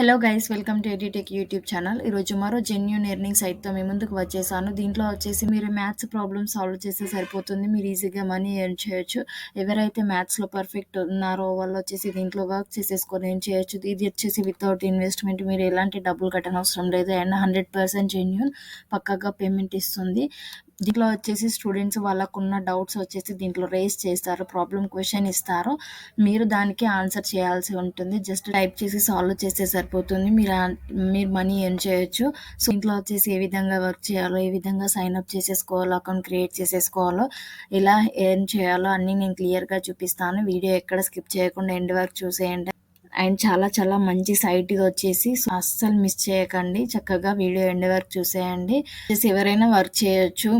Hello guys, welcome to edu tech YouTube channel. ఈరోజు మరో genuine earning సైట్తో మీ ముందుకు వచ్చేసాను. దీంట్లో వచ్చేసి మీరు మ్యాథ్స్ ప్రాబ్లమ్స్ సాల్వ్ చేస్తే సరిపోతుంది. మీరు ఈజీగా మనీ ఎర్న్ చేయొచ్చు. ఎవరైతే మ్యాథ్స్లో పర్ఫెక్ట్ ఉన్నారో వాళ్ళు వచ్చేసి దీంట్లో వర్క్ చేసేసుకొని ఏం చేయొచ్చు. ఇది వచ్చేసి వితౌట్ ఇన్వెస్ట్మెంట్, మీరు ఎలాంటి డబ్బులు కట్టనవసరం లేదు. అండ్ 100% జెన్యూన్, పక్కాగా పేమెంట్ ఇస్తుంది. దీంట్లో వచ్చేసి స్టూడెంట్స్ వాళ్ళకున్న డౌట్స్ వచ్చేసి దీంట్లో రేస్ చేస్తారు. ప్రాబ్లం క్వశ్చన్ ఇస్తారు, మీరు దానికి ఆన్సర్ చేయాల్సి ఉంటుంది. జస్ట్ టైప్ చేసి సాల్వ్ చేస్తే సరిపోతుంది. మీరు మనీ ఎర్న్ చేయొచ్చు. సో ఇంట్లో వచ్చేసి ఏ విధంగా వర్క్ చేయాలో, ఏ విధంగా సైన్ అప్ చేసేసుకోవాలో, అకౌంట్ క్రియేట్ చేసేసుకోవాలో, ఎలా ఎర్న్ చేయాలో అన్నీ నేను క్లియర్గా చూపిస్తాను. వీడియో ఎక్కడ స్కిప్ చేయకుండా ఎండ్ వరకు చూసేయండి. అండ్ చాలా చాలా మంచి సైట్ ఇది వచ్చేసి, సో అస్సలు మిస్ చేయకండి. చక్కగా వీడియో ఎండ్ వరకు చూసేయండి. ఎవరైనా వర్క్ చేయొచ్చు.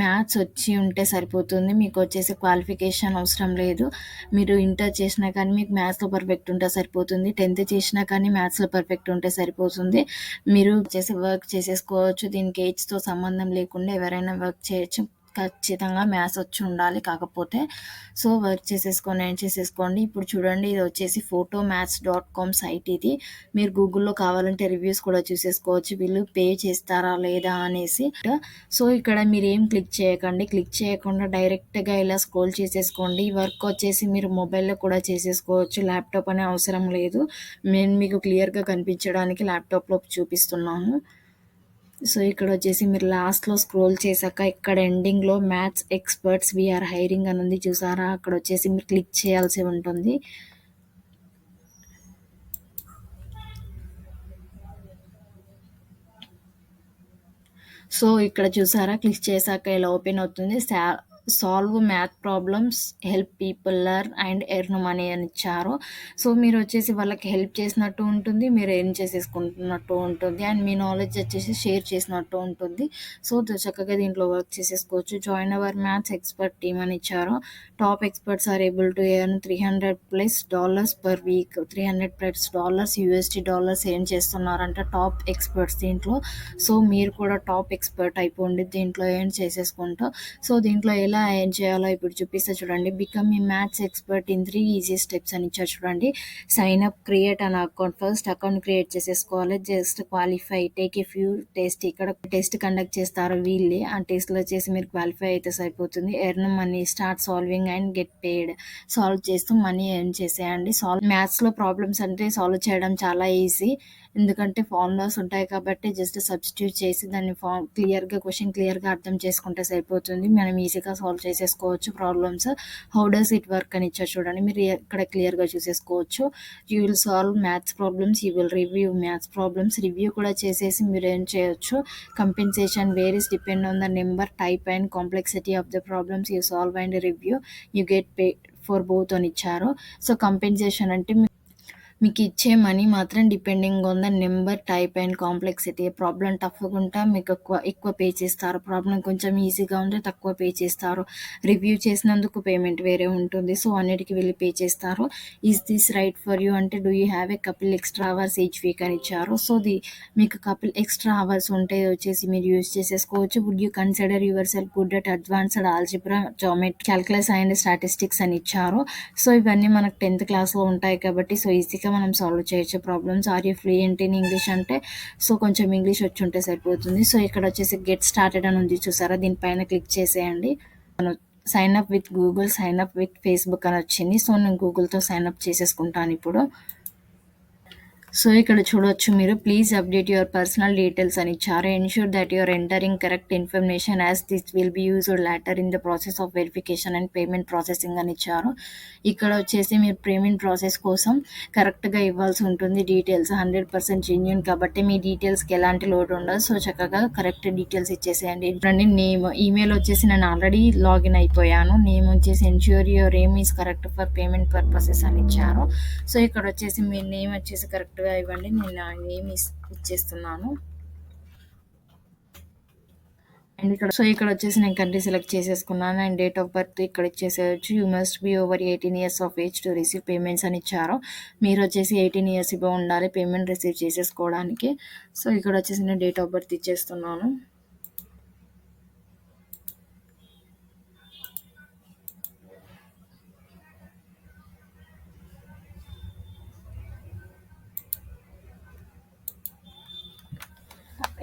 మ్యాథ్స్ వచ్చి ఉంటే సరిపోతుంది. మీకు వచ్చేసి క్వాలిఫికేషన్ అవసరం లేదు. మీరు ఇంటర్ చేసినా కానీ మీకు మ్యాథ్స్లో పర్ఫెక్ట్ ఉంటే సరిపోతుంది. 10th చేసినా కానీ మ్యాథ్స్లో పర్ఫెక్ట్ ఉంటే సరిపోతుంది. మీరు చేసి వర్క్ చేసేసుకోవచ్చు. దీనికి ఏజ్తో సంబంధం లేకుండా ఎవరైనా వర్క్ చేయొచ్చు. ఖచ్చితంగా మ్యాథ్స్ వచ్చి ఉండాలి కాకపోతే. సో వర్క్ చేసేసుకోండి. ఇప్పుడు చూడండి, ఇది వచ్చేసి photomaths.com సైట్. ఇది మీరు గూగుల్లో కావాలంటే రివ్యూస్ కూడా చూసేసుకోవచ్చు, వీళ్ళు పే చేస్తారా లేదా అనేసి. సో ఇక్కడ మీరు ఏం క్లిక్ చేయకుండా డైరెక్ట్గా ఇలా స్క్రోల్ చేసేసుకోండి. వర్క్ వచ్చేసి మీరు మొబైల్లో కూడా చేసేసుకోవచ్చు, ల్యాప్టాప్ అనే అవసరం లేదు. నేను మీకు క్లియర్గా కనిపించడానికి ల్యాప్టాప్లో చూపిస్తున్నాను. సో ఇక్కడ వచ్చేసి మీరు లాస్ట్లో స్క్రోల్ చేశాక ఇక్కడ ఎండింగ్లో మ్యాథ్స్ ఎక్స్పర్ట్స్ వీఆర్ హైరింగ్ అని ఉంది చూసారా, అక్కడ వచ్చేసి మీరు క్లిక్ చేయాల్సి ఉంటుంది. సో ఇక్కడ చూసారా, క్లిక్ చేశాక ఇలా ఓపెన్ అవుతుంది. Solve math problems, help people learn and earn money అని ఇచ్చారు. సో మీరు వచ్చేసి వాళ్ళకి హెల్ప్ చేసినట్టు ఉంటుంది, మీరు ఎర్న్ చేసేసుకుంటున్నట్టు ఉంటుంది, అండ్ మీ నాలెడ్జ్ వచ్చేసి షేర్ చేసినట్టు ఉంటుంది. సో చక్కగా దీంట్లో వర్క్ చేసేసుకోవచ్చు. Join our maths expert team అని ఇచ్చారు. Top experts are able to earn $300+ per week. $300+ USD earn చేస్తున్నారంట టాప్ ఎక్స్పర్ట్స్ దీంట్లో. సో మీరు కూడా టాప్ ఎక్స్పర్ట్ అయిపోండి దీంట్లో ఎర్న్ చేసేసుకుంటూ. సో దీంట్లో ఎలా ఎర్న్ చేయాలో ఇప్పుడు చూపిస్తే చూడండి. బికమ్ ఈ maths expert in 3 easy steps అని ఇచ్చారు చూడండి. Sign up, create an account. First account create చేసేసుకోవాలి. Just qualify, take a few test. ఇక్కడ టెస్ట్ కండక్ట్ చేస్తారు వీళ్ళే. ఆ టెస్ట్లో వచ్చేసి మీరు క్వాలిఫై అయితే సరిపోతుంది. Earn money, start solving and get paid. Solve చేస్తూ మనీ ఎర్న్ చేసేయండి. మ్యాథ్స్లో ప్రాబ్లమ్స్ అంటే సాల్వ్ చేయడం చాలా ఈజీ, ఎందుకంటే ఫార్ములాస్ ఉంటాయి కాబట్టి జస్ట్ సబ్స్టిట్యూట్ చేసి దాన్ని క్వశ్చన్ క్లియర్గా అర్థం చేసుకుంటే సరిపోతుంది. మనం ఈజీగా సాల్వ్ చేసేసుకోవచ్చు problems. How does it work అని ఇచ్చారు చూడండి, మీరు ఇక్కడ క్లియర్గా చూసేసుకోవచ్చు. You will solve maths problems, you will review maths problems. Review కూడా చేసేసి మీరు ఏం చేయొచ్చు. Compensation varies depend on the number, type and complexity of the problems you solve and review. You get paid for both అని ఇచ్చారు. So compensation అంటే మీకు ఇచ్చే మనీ మాత్రం depending on the number, type and complexity. Problem టఫ్గా ఉంటే మీకు ఎక్కువ పే చేస్తారు, ప్రాబ్లం కొంచెం ఈజీగా ఉంటే తక్కువ పే చేస్తారు. రివ్యూ చేసినందుకు పేమెంట్ వేరే ఉంటుంది. సో అన్నిటికీ వెళ్ళి పే చేస్తారు. Is this right for you అంటే do you have a couple extra hours each week అని ఇచ్చారు. సో మీకు కపుల్ ఎక్స్ట్రా అవర్స్ ఉంటే వచ్చేసి మీరు యూజ్ చేసేసుకోవచ్చు. Would you consider yourself good at advanced algebra, geometry, calculus and statistics అని ఇచ్చారు. సో ఇవన్నీ మనకు 10th క్లాస్లో ఉంటాయి కాబట్టి సో ఈజీగా మనం సాల్వ్ చేయొచ్చు problems. Are you fluent in English అంటే సో కొంచెం ఇంగ్లీష్ వచ్చి ఉంటే సరిపోతుంది. సో ఇక్కడ వచ్చేసి గెట్ స్టార్టెడ్ అని ఉంది చూసారా, దీనిపైన క్లిక్ చేసేయండి. Sign up with Google, sign up with Facebook అని వచ్చింది. సో నేను గూగుల్తో సైన్ అప్ చేసేసుకుంటాను ఇప్పుడు. సో ఇక్కడ చూడొచ్చు మీరు, please update your personal details అని ఇచ్చారు. Ensure that your entering correct information as this will be used later in the process of verification and payment processing అని ఇచ్చారు. ఇక్కడ వచ్చేసి మీరు పేమెంట్ ప్రాసెస్ కోసం కరెక్ట్గా ఇవ్వాల్సి ఉంటుంది డీటెయిల్స్. 100% జెన్యూన్ కాబట్టి మీ డీటెయిల్స్కి ఎలాంటి లోడ్ ఉండదు. సో చక్కగా కరెక్ట్ డీటెయిల్స్ ఇచ్చేసేయండి. చూడండి, నేమ్, ఈమెయిల్ వచ్చేసి నేను ఆల్రెడీ లాగిన్ అయిపోయాను. నేమ్ వచ్చేసి ensure your name is correct for payment purposes అని ఇచ్చారు. సో ఇక్కడ వచ్చేసి మీ నేమ్ వచ్చేసి కరెక్ట్గా ఇవ్వండి. నేను నా నేమ్ ఇచ్చేస్తున్నాను. అండ్ ఇక్కడ వచ్చేసి నేను కంట్రీ సెలెక్ట్ చేసేసుకున్నాను. అండ్ డేట్ ఆఫ్ బర్త్ ఇక్కడ ఇచ్చేసేయచ్చు. You must be over 18 years of age to receive payments అని ఇచ్చారు. మీరు వచ్చేసి 18 years ఇవ్వ ఉండాలి పేమెంట్ రిసీవ్ చేసేసుకోవడానికి. సో ఇక్కడ వచ్చేసి నేను డేట్ ఆఫ్ బర్త్ ఇచ్చేస్తున్నాను.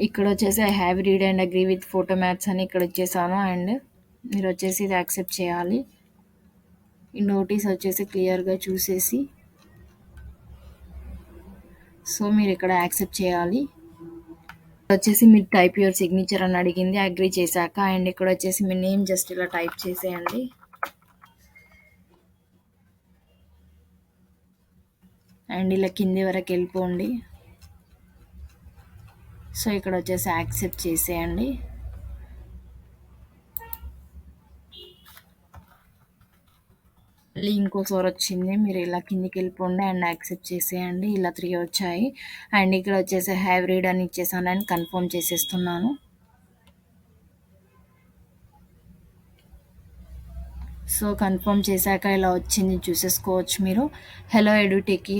ఇక్కడ వచ్చేసి I have read and agree with photo maths అని ఇక్కడ ఇచ్చేసాను. అండ్ మీరు వచ్చేసి ఇది యాక్సెప్ట్ చేయాలి. ఈ నోటీస్ వచ్చేసి క్లియర్గా చూసేసి సో మీరు ఇక్కడ యాక్సెప్ట్ చేయాలి. వచ్చేసి మీరు టైప్ యువర్ సిగ్నేచర్ అని అడిగింది, అగ్రీ చేశాక. అండ్ ఇక్కడ వచ్చేసి మీ నేమ్ జస్ట్ ఇలా టైప్ చేసేయండి. అండ్ ఇలా కింది వరకు వెళ్ళిపోండి. సో ఇక్కడ వచ్చేసి యాక్సెప్ట్ చేసేయండి. మళ్ళీ ఇంకోసారి వచ్చింది, మీరు ఇలా కిందికి వెళ్ళిపోండి అండ్ యాక్సెప్ట్ చేసేయండి. ఇలా 3 వచ్చాయి. అండ్ ఇక్కడ వచ్చేసి హ్యావ్ రీడ్ అని ఇచ్చేసాను అండ్ కన్ఫర్మ్ చేసేస్తున్నాను. సో కన్ఫర్మ్ చేశాక ఇలా వచ్చింది, చూసేసుకోవచ్చు మీరు. Hello Edu Techie,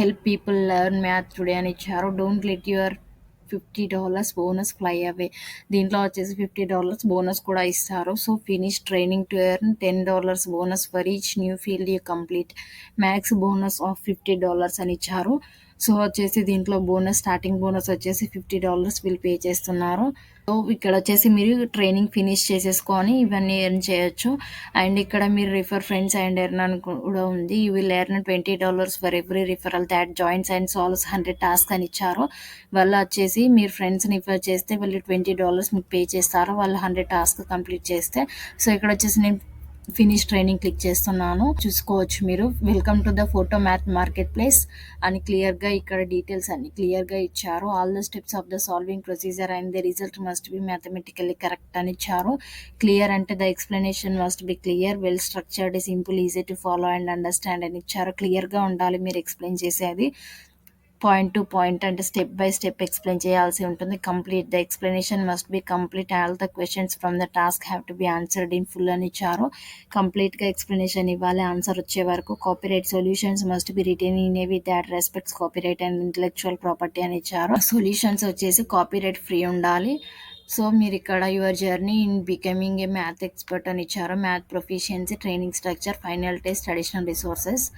help people learn math today అని ఇచ్చారు. Don't let your $50 bonus fly away. దీంట్లో వచ్చేసి $50 బోనస్ కూడా ఇస్తారు. So finish training to earn $10 bonus for each new field you complete. Max bonus of $50 అని ఇచ్చారు. సో వచ్చేసి దీంట్లో బోనస్, స్టార్టింగ్ బోనస్ వచ్చేసి $50 వీళ్ళు పే చేస్తున్నారు. సో ఇక్కడ వచ్చేసి మీరు ట్రైనింగ్ ఫినిష్ చేసేసుకొని ఇవన్నీ ఎర్న్ చేయొచ్చు. అండ్ ఇక్కడ మీరు రిఫర్ ఫ్రెండ్స్ అండ్ ఎర్న్ అని కూడా ఉంది. You will earn $20 for every referral that joins and solves 100 task అని ఇచ్చారు. వాళ్ళు వచ్చేసి మీరు ఫ్రెండ్స్ని రిఫర్ చేస్తే వాళ్ళు $20 మీకు పే చేస్తారు, వాళ్ళు 100 టాస్క్ కంప్లీట్ చేస్తే. సో ఇక్కడ వచ్చేసి నేను ఫినిష్ ట్రైనింగ్ క్లిక్ చేస్తున్నాను, చూసుకోవచ్చు మీరు. Welcome to the photo math market place అని క్లియర్గా ఇక్కడ డీటెయిల్స్ అన్ని క్లియర్గా ఇచ్చారు. All the steps of the solving procedure and the result must be mathematically correct అని ఇచ్చారు. క్లియర్ అంటే the explanation must be clear, well structured, simple, easy to follow and understand అని ఇచ్చారు. క్లియర్గా ఉండాలి మీరు ఎక్స్ప్లెయిన్ చేసేది. పాయింట్ టు పాయింట్ అంటే స్టెప్ బై స్టెప్ ఎక్స్ప్లెయిన్ చేయాల్సి ఉంటుంది. Complete the explanation must be complete, all the questions from the task have to be answered in full అని ఇచ్చారు. కంప్లీట్గా ఎక్స్ప్లెనేషన్ ఇవ్వాలి ఆన్సర్ వచ్చే వరకు. Copyright solutions must be retain in a way that respects copyright and intellectual property అని ఇచ్చారు. Solutions వచ్చేసి copyright free ఉండాలి. సో మీరు ఇక్కడ your journey in becoming a math expert అని ఇచ్చారు. Math proficiency, training structure, final test, additional resources.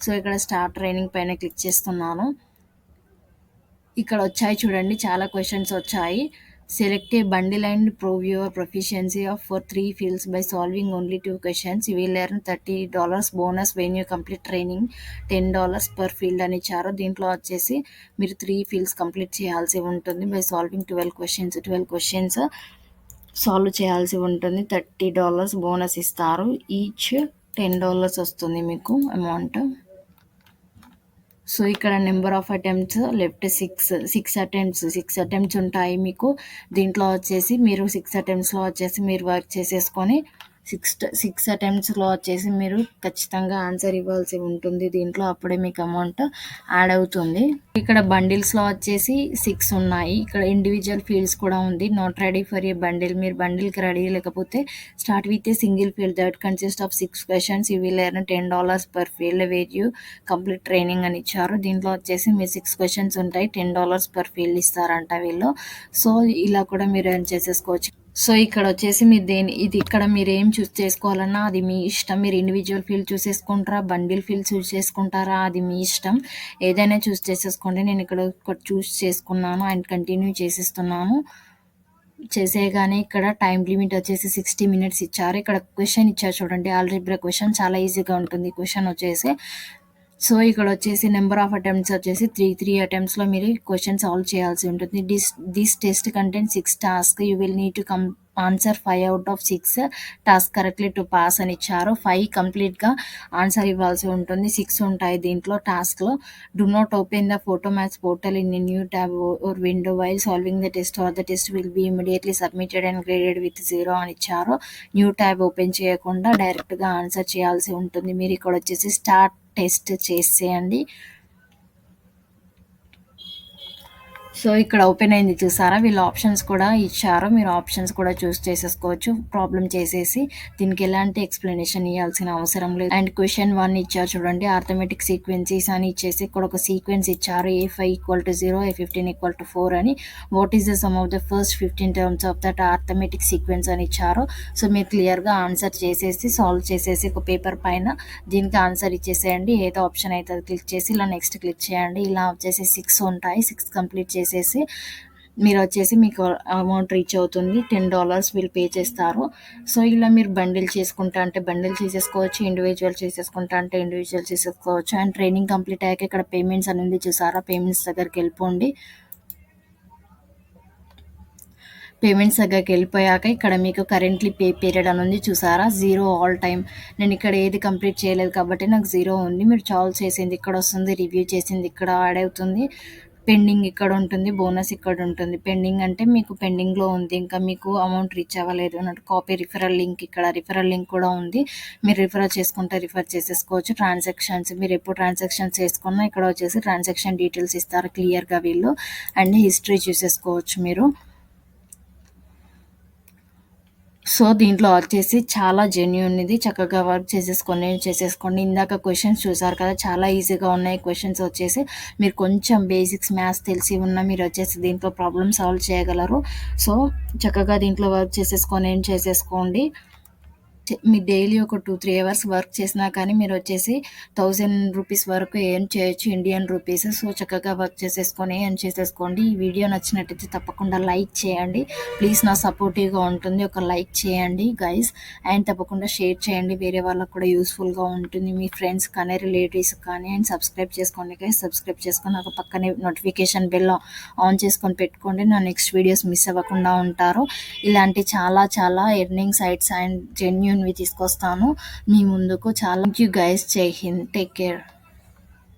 So ఇక్కడ start training పైన క్లిక్ చేస్తున్నాను. ఇక్కడ వచ్చాయి చూడండి, చాలా క్వశ్చన్స్ వచ్చాయి. Select A bundle and prove your proficiency of for 3 fields by solving only 2 questions. You will learn $30 bonus when you complete training, $10 per field అని ఇచ్చారు. దీంట్లో వచ్చేసి మీరు 3 ఫీల్డ్స్ కంప్లీట్ చేయాల్సి ఉంటుంది బై సాల్వింగ్ 12 క్వశ్చన్స్ సాల్వ్ చేయాల్సి ఉంటుంది. $30 బోనస్ ఇస్తారు. ఈచ్ $10 వస్తుంది మీకు అమౌంట్. సో ఇక్కడ number of attempts left 6 attempts ఉంటాయి మీకు. దీంట్లో వచ్చేసి మీరు 6 అటెంప్ట్స్లో వచ్చేసి మీరు వర్క్ చేసేసుకొని 6 అటెంప్ట్స్లో వచ్చేసి మీరు ఖచ్చితంగా ఆన్సర్ ఇవ్వాల్సి ఉంటుంది దీంట్లో, అప్పుడే మీకు అమౌంట్ యాడ్ అవుతుంది. ఇక్కడ బండిల్స్లో వచ్చేసి 6 ఉన్నాయి. ఇక్కడ ఇండివిజువల్ ఫీల్డ్స్ కూడా ఉంది. Not ready for a bundle, మీరు బండిల్కి రెడీ లేకపోతే start with a single field that consist of 6 questions. You will earn $10 per field where you complete training అని ఇచ్చారు. దీంట్లో వచ్చేసి మీరు 6 క్వశ్చన్స్ ఉంటాయి, $10 పర్ ఫీల్డ్ ఇస్తారంట వీళ్ళు. సో ఇలా కూడా మీరు ఎర్న్ చేసేసుకోవచ్చు. సో ఇక్కడ వచ్చేసి మీరు ఇది ఇక్కడ మీరు ఏం చూస్ చేసుకోవాలన్నా అది మీ ఇష్టం. మీరు ఇండివిజువల్ ఫీల్డ్ చూసేసుకుంటారా, బండిల్ ఫీల్డ్ చూస్ చేసుకుంటారా, అది మీ ఇష్టం. ఏదైనా చూస్ చేసేసుకోండి. నేను ఇక్కడ ఒకటి చూస్ చేసుకున్నాను అండ్ కంటిన్యూ చేసేస్తున్నాను. చేసేయగానే ఇక్కడ టైం లిమిట్ వచ్చేసి 60 మినిట్స్ ఇచ్చారు. ఇక్కడ క్వశ్చన్ ఇచ్చారు చూడండి, ఆల్జీబ్రా క్వశ్చన్ చాలా ఈజీగా ఉంటుంది క్వశ్చన్ వచ్చేసి. సో ఇక్కడ వచ్చేసి నెంబర్ ఆఫ్ అటెంప్ట్స్ వచ్చేసి 3 అటెంప్ట్స్లో మీరు క్వశ్చన్ సాల్వ్ చేయాల్సి ఉంటుంది. This test content 6 task. You will need to answer 5 out of 6 task correctly to pass అని ఇచ్చారు. 5 కంప్లీట్గా ఆన్సర్ ఇవ్వాల్సి ఉంటుంది. 6 ఉంటాయి దీంట్లో టాస్క్లో. Do not open the photo maths portal in new tab or window while solving the test or the test will be immediately submitted and graded with 0 అని ఇచ్చారు. న్యూ ట్యాబ్ ఓపెన్ చేయకుండా డైరెక్ట్గా ఆన్సర్ చేయాల్సి ఉంటుంది. మీరు ఇక్కడ వచ్చేసి స్టార్ట్ టెస్ట్ చేసేయండి. సో ఇక్కడ ఓపెన్ అయింది చూసారా, వీళ్ళు ఆప్షన్స్ కూడా ఇచ్చారు. మీరు ఆప్షన్స్ కూడా చూస్ చేసేసుకోవచ్చు. ప్రాబ్లం చేసేసి దీనికి ఎలాంటి ఎక్స్ప్లెనేషన్ ఇవ్వాల్సిన అవసరం లేదు. అండ్ క్వశ్చన్ 1 ఇచ్చారు చూడండి, ఆర్థమెటిక్ సీక్వెన్సీస్ అని ఇచ్చేసి ఇక్కడ ఒక సీక్వెన్స్ ఇచ్చారు. A5 = 0, A15 = 4 అని. What is the sum of the first 15 terms of that arithmetic sequence అని ఇచ్చారు. సో మీరు క్లియర్గా ఆన్సర్ చేసేసి సాల్వ్ చేసేసి ఒక పేపర్ పైన దీనికి ఆన్సర్ ఇచ్చేసేయండి. ఏదో ఆప్షన్ అయితే అది క్లిక్ చేసి ఇలా నెక్స్ట్ క్లిక్ చేయండి. ఇలా వచ్చేసి 6 ఉంటాయి. 6 కంప్లీట్ చేసేసి మీరొచ్చేసి మీకు అమౌంట్ రీచ్ అవుతుంది. $10 వీళ్ళు పే చేస్తారు. సో, ఇలా మీరు బండిల్ చేసుకుంటా అంటే బండిల్ చేసేసుకోవచ్చు. ఇండివిడ్యువల్ చేసేసుకుంటా అంటే ఇండివిడ్యువల్ చేసేసుకోవచ్చు. అండ్ ట్రైనింగ్ కంప్లీట్ అయ్యాక ఇక్కడ పేమెంట్స్ అని ఉంది చూసారా? పేమెంట్స్ దగ్గరికెళ్ళిపోండి. పేమెంట్స్ దగ్గరికెళ్ళిపోయాక ఇక్కడ మీకు కరెంట్‌లీ పే పీరియడ్ అని ఉంది చూసారా? 0 ఆల్ టైమ్. నేను ఇక్కడ ఏది కంప్లీట్ చేయలేదు కాబట్టి నాకు 0 ఉంది. మీరు సాల్వ్ చేసింది ఇక్కడొస్తుంది. రివ్యూ చేసింది ఇక్కడ యాడ్ అవుతుంది. పెండింగ్ ఇక్కడ ఉంటుంది. బోనస్ ఇక్కడ ఉంటుంది. పెండింగ్ అంటే మీకు పెండింగ్‌లో ఉంది. ఇంకా మీకు అమౌంట్ రీచ్ అవ్వలేదు అన్నట్టు. కాపీ రిఫరల్ లింక్ ఇక్కడ రిఫరల్ లింక్ కూడా ఉంది. మీరు రిఫర్ చేసుకుంటే రిఫర్ చేసేసుకోవచ్చు. ట్రాన్సాక్షన్స్ మీరు ఎప్పుడు ట్రాన్సాక్షన్స్ చేసుకున్నా ఇక్కడ వచ్చేసి ట్రాన్సాక్షన్ డీటెయిల్స్ ఇస్తారు క్లియర్‌గా వీళ్ళు. అండ్ హిస్టరీ చూసేసుకోవచ్చు మీరు. సో, దీంట్లో వచ్చేసి చాలా జెన్యూన్ ఇది. చక్కగా వర్క్ చేసేసుకోండి. ఇందాక క్వెషన్స్ చూసారు కదా! చాలా ఈజీగా ఉన్నాయి క్వెషన్స్ వచ్చేసి. మీరు కొంచెం బేసిక్స్ మ్యాథ్స్ తెలిసి ఉన్న మీరొచ్చేసి దీంట్లో ప్రాబ్లమ్ సాల్వ్ చేయగలరు. సో, చక్కగా దీంట్లో వర్క్ చేసేసుకోండి. మీరు డైలీ ఒక 2-3 అవర్స్ వర్క్ చేసినా కానీ మీరొచ్చేసి ₹1000 వరకు ఎర్న్ చేయొచ్చు ఇండియన్ రూపీస్. సో, చక్కగా వర్క్ చేసేసుకొని ఎర్న్ చేసేసుకోండి. ఈ వీడియో నచ్చినట్టయితే తప్పకుండా లైక్ చేయండి. ప్లీజ్ నా సపోర్టివ్‌గా ఉంటుంది. ఒక లైక్ చేయండి గైస్. అండ్ తప్పకుండా షేర్ చేయండి. వేరే వాళ్ళకి కూడా యూజ్‌ఫుల్‌గా ఉంటుంది. మీ ఫ్రెండ్స్ కానీ, రిలేటివ్స్‌కి కానీ. అండ్ సబ్స్క్రైబ్ చేసుకోండి గైస్. సబ్స్క్రైబ్ చేసుకొని నాకు పక్కనే నోటిఫికేషన్ బెల్ ఆన్ చేసుకొని పెట్టుకోండి. నా నెక్స్ట్ వీడియోస్ మిస్ అవ్వకుండా ఉంటారు. ఇలాంటి చాలా చాలా ఎర్నింగ్ సైట్స్ అండ్ జెన్యూన్‌వి తీసుకొస్తాను మీ ముందుకు. చాలా థాంక్ యూ గైస్. జై హింద్. Take care.